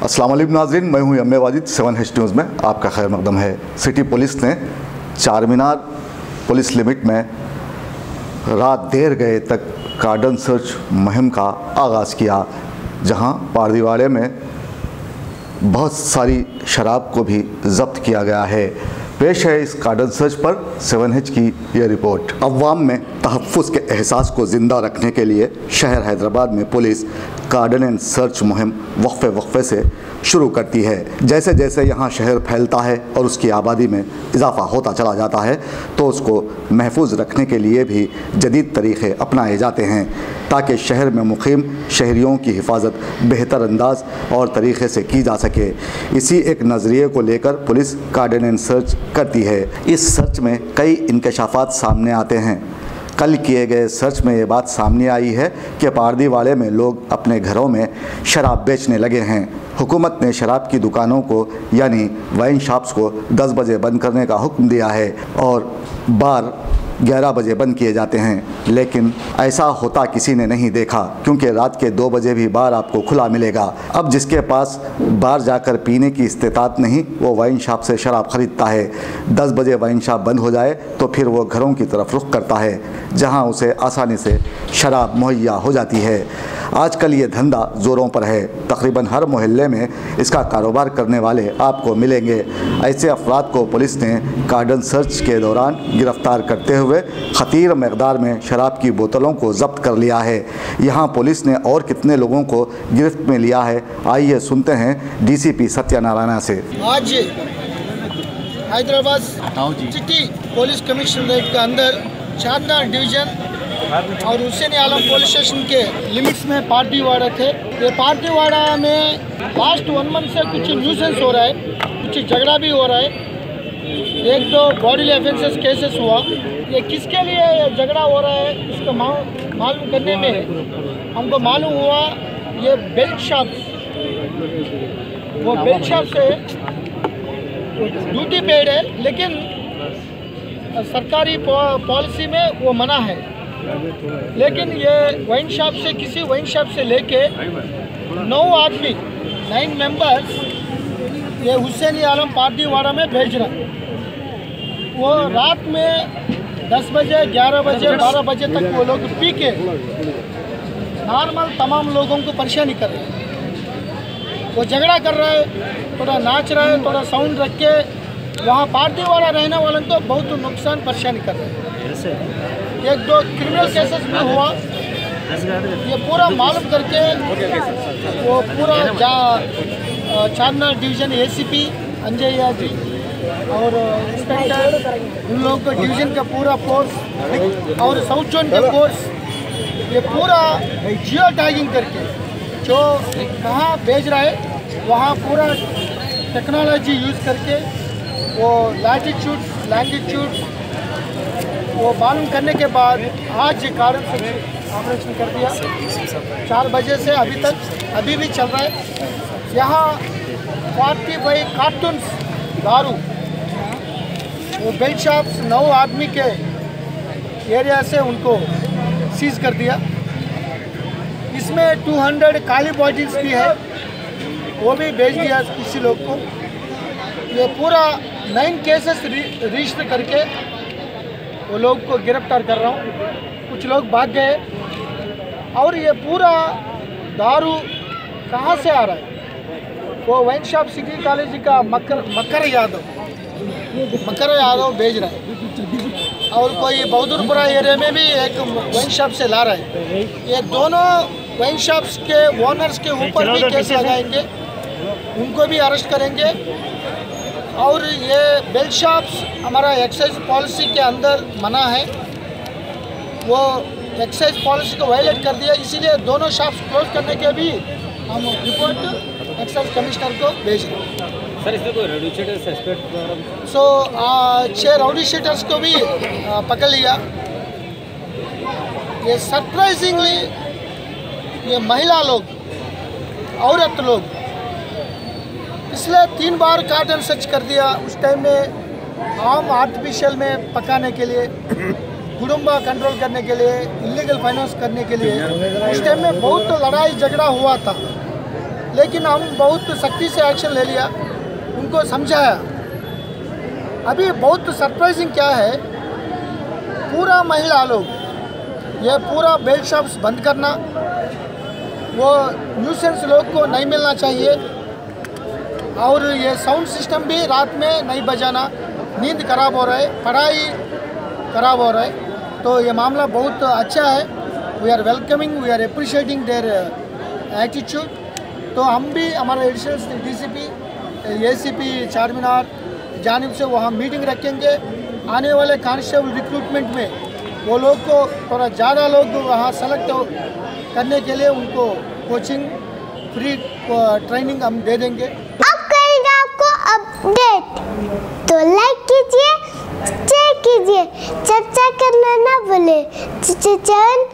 अस्सलाम वालेकुम नाज़रीन, मैं हूं यम्मे वाजिद। 7H न्यूज़ में आपका खैर मकदम है। सिटी पुलिस ने चार मीनार पुलिस लिमिट में रात देर गए तक कार्डन सर्च मुहिम का आगाज़ किया, जहां पारदीवाड़े में बहुत सारी शराब को भी जब्त किया गया है। पेश है इस कार्डन सर्च पर 7H की यह रिपोर्ट। अवाम में तहफ़्फ़ुज़ के एहसास को ज़िंदा रखने के लिए शहर हैदराबाद में पुलिस कार्डन एंड सर्च मुहिम वक्फे से शुरू करती है। जैसे जैसे यहाँ शहर फैलता है और उसकी आबादी में इजाफ़ा होता चला जाता है, तो उसको महफूज रखने के लिए भी जदीद तरीक़े अपनाए जाते हैं, ताकि शहर में मुक़ीम शहरियों की हिफाजत बेहतर अंदाज और तरीक़े से की जा सके। इसी एक नज़रिए को लेकर पुलिस कार्डन एंड सर्च करती है। इस सर्च में कई इंकशाफात सामने आते हैं। कल किए गए सर्च में ये बात सामने आई है कि पारदीवाड़े में लोग अपने घरों में शराब बेचने लगे हैं। हुकूमत ने शराब की दुकानों को यानी वाइन शॉप्स को 10 बजे बंद करने का हुक्म दिया है और बार 11 बजे बंद किए जाते हैं, लेकिन ऐसा होता किसी ने नहीं देखा, क्योंकि रात के 2 बजे भी बार आपको खुला मिलेगा। अब जिसके पास बार जाकर पीने की इस्तेताअत नहीं, वो वाइन शॉप से शराब ख़रीदता है। 10 बजे वाइन शॉप बंद हो जाए तो फिर वो घरों की तरफ रुख करता है, जहां उसे आसानी से शराब मुहैया हो जाती है। आजकल ये धंधा ज़ोरों पर है। तकरीबन हर मोहल्ले में इसका कारोबार करने वाले आपको मिलेंगे। ऐसे अफराद को पुलिस ने कार्डन सर्च के दौरान गिरफ़्तार करते हुए खतीर मकदार में शराब की बोतलों को जब्त कर लिया है। यहाँ पुलिस ने और कितने लोगों को गिरफ्त में लिया है, आइए सुनते हैं डीसीपी सत्यनारायण से। आज हैदराबाद सिटी पुलिस कमिश्नरेट के अंदर चारमीनार डिवीज़न और हुसैन आलम पुलिस स्टेशन के लिमिट्स में पारदीवाड़ा थे। ये पारदीवाड़ा में लास्ट 1 मंथ से कुछ न्यूसेंस हो रहा है, कुछ झगड़ा भी हो रहा है। 1-2 बॉडी ऑफेंसेस केसेस हुआ। ये किसके लिए ये झगड़ा हो रहा है, इसको मालूम करने में हमको मालूम हुआ ये बेल्ट शॉप, वो बेल्ट शॉप से ड्यूटी पेड है, लेकिन सरकारी पॉलिसी में वो मना है। लेकिन ये वाइन शॉप से किसी वाइन शॉप से लेके 9 मेंबर्स ये हुसैन आलम पारदीवाड़ा में भेज रहा है। वो रात में 10 बजे 11 बजे 12 बजे तक वो लोग पी के नॉर्मल तमाम लोगों को परेशानी कर रहे हैं। वो झगड़ा कर रहा है, थोड़ा नाच रहा है, थोड़ा साउंड रख के वहाँ पारदीवाड़ा रहने वालों को बहुत नुकसान परेशानी कर रहे हैं। 1-2 क्रिमिनल केसेस में हुआ। ये पूरा मालूम करके वो पूरा चारमीनार डिवीज़न ACP अंजैया जी और इंस्पेक्टर, उन लोगों को डिवीज़न का पूरा फोर्स और साउथ जोन का फोर्स, ये पूरा जियो टैगिंग करके जो कहाँ भेज रहा है वहाँ पूरा टेक्नोलॉजी यूज़ करके वो लैटिट्यूड वो मालूम करने के बाद आज कार्डन सर्च ऑपरेशन कर दिया। 4 बजे से अभी भी चल रहा है। यहाँ 45 कार्टून्स दारू वो बेल्ट शॉप्स 9 आदमी के एरिया से उनको सीज कर दिया। इसमें 200 काली बॉटल्स भी है, वो भी भेज दिया किसी लोग को। ये पूरा 9 केसेस रजिस्टर करके वो लोग को गिरफ्तार कर रहा हूँ। कुछ लोग भाग गए। और ये पूरा दारू कहाँ से आ रहा है, वो वाइन शॉप सिटी कॉलेज का मकर यादव भेज रहा है, और कोई बहादुरपुरा एरिया में भी एक वाइन शॉप से ला रहा है। ये दोनों वाइन शॉप्स के ओनर्स के ऊपर भी केस लगाएंगे, उनको भी अरेस्ट करेंगे। और ये बेल्ट शॉप्स हमारा एक्साइज पॉलिसी के अंदर मना है, वो एक्साइज पॉलिसी को वायलेट कर दिया, इसीलिए दोनों शॉप्स क्लोज करने के भी हम रिपोर्ट एक्साइज कमिश्नर को भेज रहे हैं। सर, इसमें कोई rowdy sheeter suspect? 6 rowdy sheeters को भी पकड़ लिया। ये सरप्राइजिंगली ये महिला लोग, औरत लोग पिछले 3 बार कार्डन सर्च कर दिया। उस टाइम में आम आर्टिफिशियल में पकाने के लिए, कुडुम्बा कंट्रोल करने के लिए, इलीगल फाइनेंस करने के लिए, उस टाइम में बहुत लड़ाई झगड़ा हुआ था। लेकिन हम बहुत सख्ती से एक्शन ले लिया, उनको समझाया। अभी बहुत सरप्राइजिंग क्या है, पूरा महिला लोग ये पूरा बेल्ट शॉप्स बंद करना, वो न्यूसेंस लोग को नहीं मिलना चाहिए, और ये साउंड सिस्टम भी रात में नहीं बजाना, नींद खराब हो रहा है, पढ़ाई खराब हो रहा है। तो ये मामला बहुत अच्छा है। We are welcoming, we are appreciating their attitude. तो हम भी हमारे एडिशनल डीसीपी एसीपी चारमीनार जानिब से वहाँ मीटिंग रखेंगे। आने वाले कांस्टेबल रिक्रूटमेंट में वो लोग को थोड़ा ज़्यादा लोग वहाँ सेलेक्ट करने के लिए उनको कोचिंग फ्री ट्रेनिंग हम दे देंगे। अब करेंगे आपको अपडेट, तो लाइक कीजिए, शेयर कीजिए, चर्चा करना ना भूले। चैनल